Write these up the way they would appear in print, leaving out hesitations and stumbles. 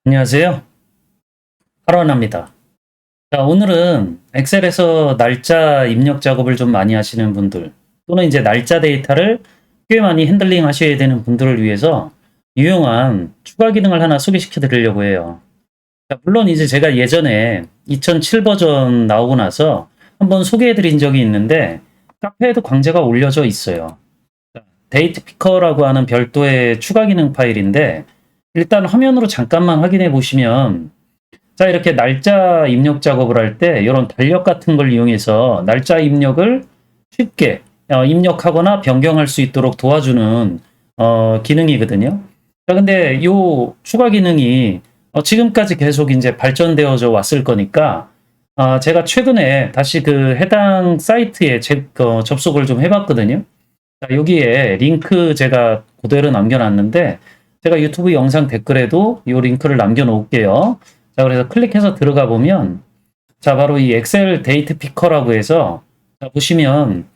안녕하세요. 하루하나입니다. 자, 오늘은 엑셀에서 날짜 입력 작업을 좀 많이 하시는 분들, 또는 이제 날짜 데이터를 꽤 많이 핸들링 하셔야 되는 분들을 위해서 유용한 추가 기능을 하나 소개시켜 드리려고 해요. 자, 물론 이제 제가 예전에 2007 버전 나오고 나서 한번 소개해 드린 적이 있는데, 카페에도 강제가 올려져 있어요. 데이트 피커라고 하는 별도의 추가 기능 파일인데, 일단 화면으로 잠깐만 확인해 보시면, 자, 이렇게 날짜 입력 작업을 할 때 이런 달력 같은 걸 이용해서 날짜 입력을 쉽게 입력하거나 변경할 수 있도록 도와주는 기능이거든요. 자, 근데 요 추가 기능이 지금까지 계속 이제 발전되어져 왔을 거니까, 제가 최근에 다시 그 해당 사이트에 접속을 좀 해봤거든요. 자, 여기에 링크 제가 그대로 남겨놨는데, 제가 유튜브 영상 댓글에도 이 링크를 남겨놓을게요. 자, 그래서 클릭해서 들어가 보면, 자, 바로 이 엑셀 데이트 피커라고 해서, 자, 보시면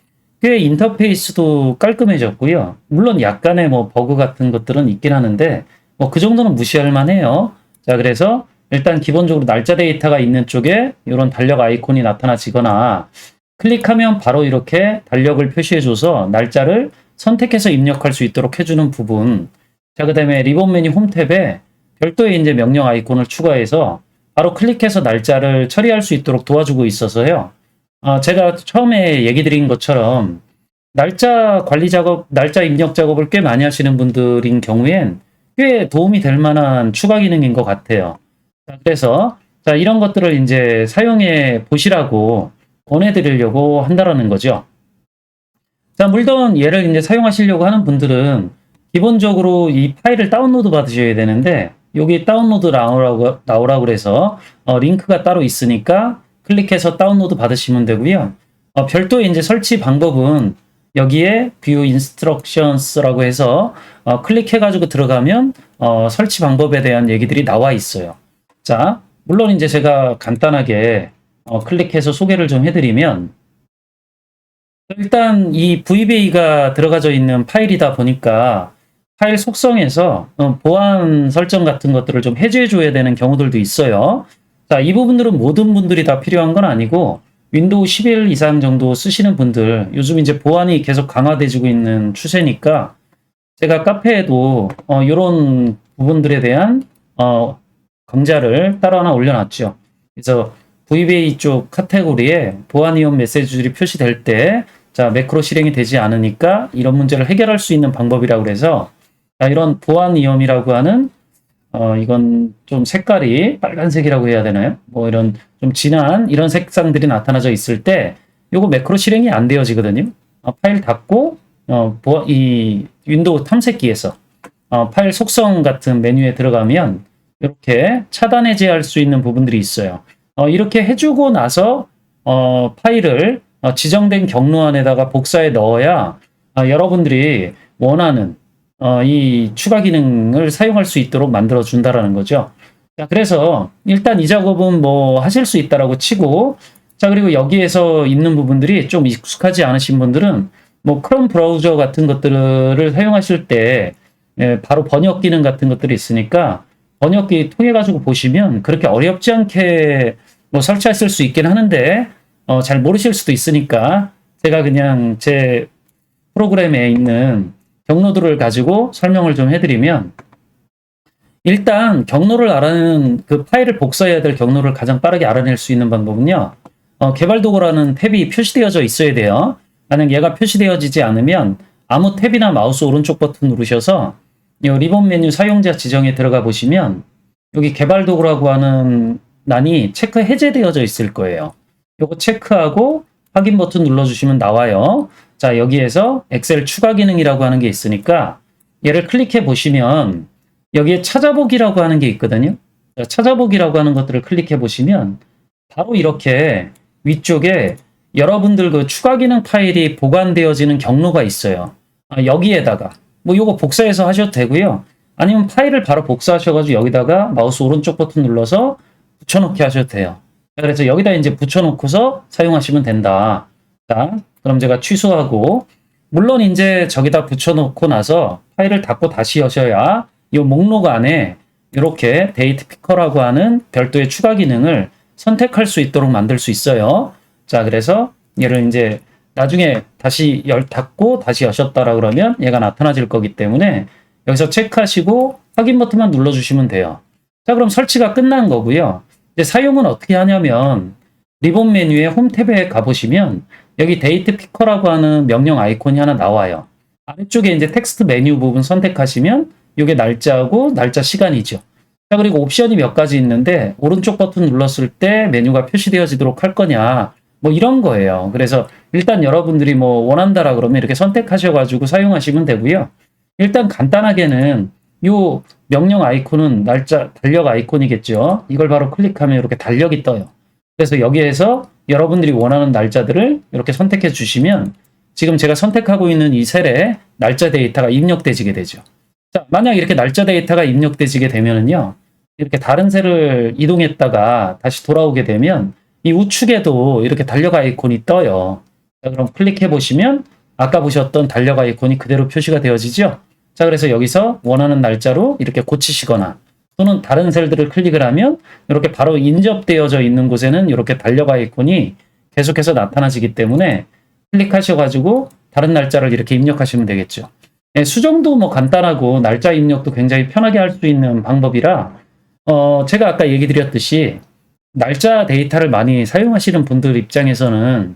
꽤 인터페이스도 깔끔해졌고요. 물론 약간의 뭐 버그 같은 것들은 있긴 하는데, 뭐 그 정도는 무시할 만해요. 자, 그래서 일단 기본적으로 날짜 데이터가 있는 쪽에 이런 달력 아이콘이 나타나지거나, 클릭하면 바로 이렇게 달력을 표시해줘서 날짜를 선택해서 입력할 수 있도록 해주는 부분. 자, 그 다음에 리본 메뉴 홈 탭에 별도의 이제 명령 아이콘을 추가해서 바로 클릭해서 날짜를 처리할 수 있도록 도와주고 있어서요. 제가 처음에 얘기 드린 것처럼 날짜 관리 작업, 날짜 입력 작업을 꽤 많이 하시는 분들인 경우엔 꽤 도움이 될 만한 추가 기능인 것 같아요. 자, 그래서 자, 이런 것들을 이제 사용해 보시라고 권해드리려고 한다라는 거죠. 자, 물론 얘를 이제 사용하시려고 하는 분들은 기본적으로 이 파일을 다운로드 받으셔야 되는데, 여기 다운로드 나오라고 그래서 링크가 따로 있으니까 클릭해서 다운로드 받으시면 되고요. 별도의 이제 설치 방법은 여기에 View Instructions라고 해서 클릭해가지고 들어가면 설치 방법에 대한 얘기들이 나와 있어요. 자, 물론 이제 제가 간단하게 클릭해서 소개를 좀 해드리면, 일단 이 VBA가 들어가져 있는 파일이다 보니까 파일 속성에서 보안 설정 같은 것들을 좀 해제해 줘야 되는 경우들도 있어요. 자, 이 부분들은 모든 분들이 다 필요한 건 아니고 윈도우 11 이상 정도 쓰시는 분들, 요즘 이제 보안이 계속 강화되고 있는 추세니까 제가 카페에도 이런 부분들에 대한 강좌를 따로 하나 올려놨죠. 그래서 VBA 쪽 카테고리에 보안 위험 메시지들이 표시될 때, 자, 매크로 실행이 되지 않으니까 이런 문제를 해결할 수 있는 방법이라고 그래서, 자, 이런 보안 위험이라고 하는 이건 좀 색깔이 빨간색이라고 해야 되나요? 뭐 이런 좀 진한 이런 색상들이 나타나져 있을 때 요거 매크로 실행이 안 되어지거든요. 파일 닫고 이 윈도우 탐색기에서 파일 속성 같은 메뉴에 들어가면 이렇게 차단 해제할 수 있는 부분들이 있어요. 이렇게 해주고 나서 파일을 지정된 경로 안에다가 복사해 넣어야 여러분들이 원하는 이 추가 기능을 사용할 수 있도록 만들어 준다라는 거죠. 자, 그래서 일단 이 작업은 뭐 하실 수 있다라고 치고, 자, 그리고 여기에서 있는 부분들이 좀 익숙하지 않으신 분들은 뭐 크롬 브라우저 같은 것들을 사용하실 때 바로 번역 기능 같은 것들이 있으니까 번역기 통해 가지고 보시면 그렇게 어렵지 않게 뭐 설치하실 수 있긴 하는데 잘 모르실 수도 있으니까 제가 그냥 제 프로그램에 있는 경로들을 가지고 설명을 좀 해드리면, 일단 경로를 알아내는 그 파일을 복사해야 될 경로를 가장 빠르게 알아낼 수 있는 방법은요, 개발 도구라는 탭이 표시되어져 있어야 돼요. 만약 얘가 표시되어지지 않으면 아무 탭이나 마우스 오른쪽 버튼 누르셔서 이 리본 메뉴 사용자 지정에 들어가 보시면 여기 개발 도구라고 하는 란이 체크 해제되어져 있을 거예요. 요거 체크하고 확인 버튼 눌러주시면 나와요. 자, 여기에서 엑셀 추가 기능이라고 하는 게 있으니까 얘를 클릭해 보시면 여기에 찾아보기라고 하는 게 있거든요. 자, 찾아보기라고 하는 것들을 클릭해 보시면 바로 이렇게 위쪽에 여러분들 그 추가 기능 파일이 보관되어지는 경로가 있어요. 여기에다가 뭐 요거 복사해서 하셔도 되고요. 아니면 파일을 바로 복사하셔가지고 여기다가 마우스 오른쪽 버튼 눌러서 붙여넣기 하셔도 돼요. 그래서 여기다 이제 붙여놓고서 사용하시면 된다. 자, 그럼 제가 취소하고, 물론 이제 저기다 붙여놓고 나서 파일을 닫고 다시 여셔야 이 목록 안에 이렇게 데이트 피커라고 하는 별도의 추가 기능을 선택할 수 있도록 만들 수 있어요. 자, 그래서 얘를 이제 나중에 다시 닫고 다시 여셨다라 그러면 얘가 나타나질 거기 때문에 여기서 체크하시고 확인 버튼만 눌러주시면 돼요. 자, 그럼 설치가 끝난 거고요. 이제 사용은 어떻게 하냐면 리본 메뉴의 홈 탭에 가보시면 여기 데이트 피커라고 하는 명령 아이콘이 하나 나와요. 아래쪽에 이제 텍스트 메뉴 부분 선택하시면 이게 날짜하고 날짜 시간이죠. 자, 그리고 옵션이 몇 가지 있는데 오른쪽 버튼 눌렀을 때 메뉴가 표시되어지도록 할 거냐 뭐 이런 거예요. 그래서 일단 여러분들이 뭐 원한다라 그러면 이렇게 선택하셔가지고 사용하시면 되고요. 일단 간단하게는 요 명령 아이콘은 날짜 달력 아이콘이겠죠. 이걸 바로 클릭하면 이렇게 달력이 떠요. 그래서 여기에서 여러분들이 원하는 날짜들을 이렇게 선택해 주시면 지금 제가 선택하고 있는 이 셀에 날짜 데이터가 입력되지게 되죠. 자, 만약 이렇게 날짜 데이터가 입력되지게 되면은요, 이렇게 다른 셀을 이동했다가 다시 돌아오게 되면 이 우측에도 이렇게 달력 아이콘이 떠요. 자, 그럼 클릭해 보시면 아까 보셨던 달력 아이콘이 그대로 표시가 되어지죠. 자, 그래서 여기서 원하는 날짜로 이렇게 고치시거나 또는 다른 셀들을 클릭을 하면 이렇게 바로 인접되어져 있는 곳에는 이렇게 달력 아이콘이 계속해서 나타나지기 때문에 클릭하셔가지고 다른 날짜를 이렇게 입력하시면 되겠죠. 네, 수정도 뭐 간단하고 날짜 입력도 굉장히 편하게 할 수 있는 방법이라 제가 아까 얘기 드렸듯이 날짜 데이터를 많이 사용하시는 분들 입장에서는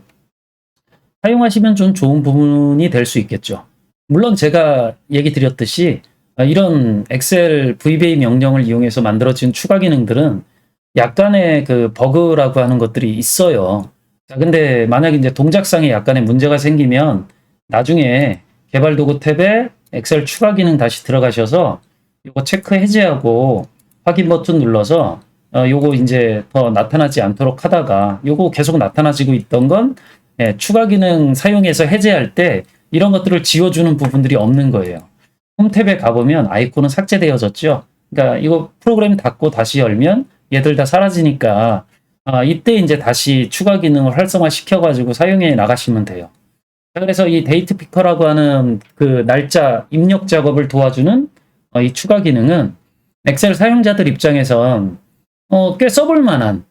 사용하시면 좀 좋은 부분이 될 수 있겠죠. 물론 제가 얘기 드렸듯이 이런 엑셀 VBA 명령을 이용해서 만들어진 추가 기능들은 약간의 그 버그라고 하는 것들이 있어요. 자, 근데 만약에 이제 동작상에 약간의 문제가 생기면 나중에 개발 도구 탭에 엑셀 추가 기능 다시 들어가셔서 이거 체크 해제하고 확인 버튼 눌러서 요거 이제 더 나타나지 않도록 하다가 요거 계속 나타나지고 있던 건 추가 기능 사용해서 해제할 때 이런 것들을 지워주는 부분들이 없는 거예요. 홈 탭에 가보면 아이콘은 삭제되어졌죠. 그러니까 이거 프로그램 닫고 다시 열면 얘들 다 사라지니까 이때 이제 다시 추가 기능을 활성화 시켜가지고 사용해 나가시면 돼요. 그래서 이 데이트 피커라고 하는 그 날짜 입력 작업을 도와주는 이 추가 기능은 엑셀 사용자들 입장에선 꽤 써볼 만한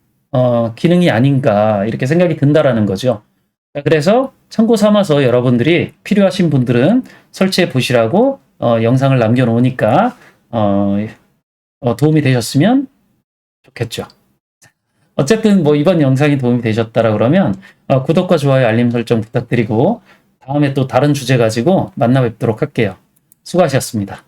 기능이 아닌가 이렇게 생각이 든다라는 거죠. 그래서 참고 삼아서 여러분들이 필요하신 분들은 설치해 보시라고 영상을 남겨놓으니까 도움이 되셨으면 좋겠죠. 어쨌든 뭐 이번 영상이 도움이 되셨다라 그러면 구독과 좋아요, 알림 설정 부탁드리고 다음에 또 다른 주제 가지고 만나 뵙도록 할게요. 수고하셨습니다.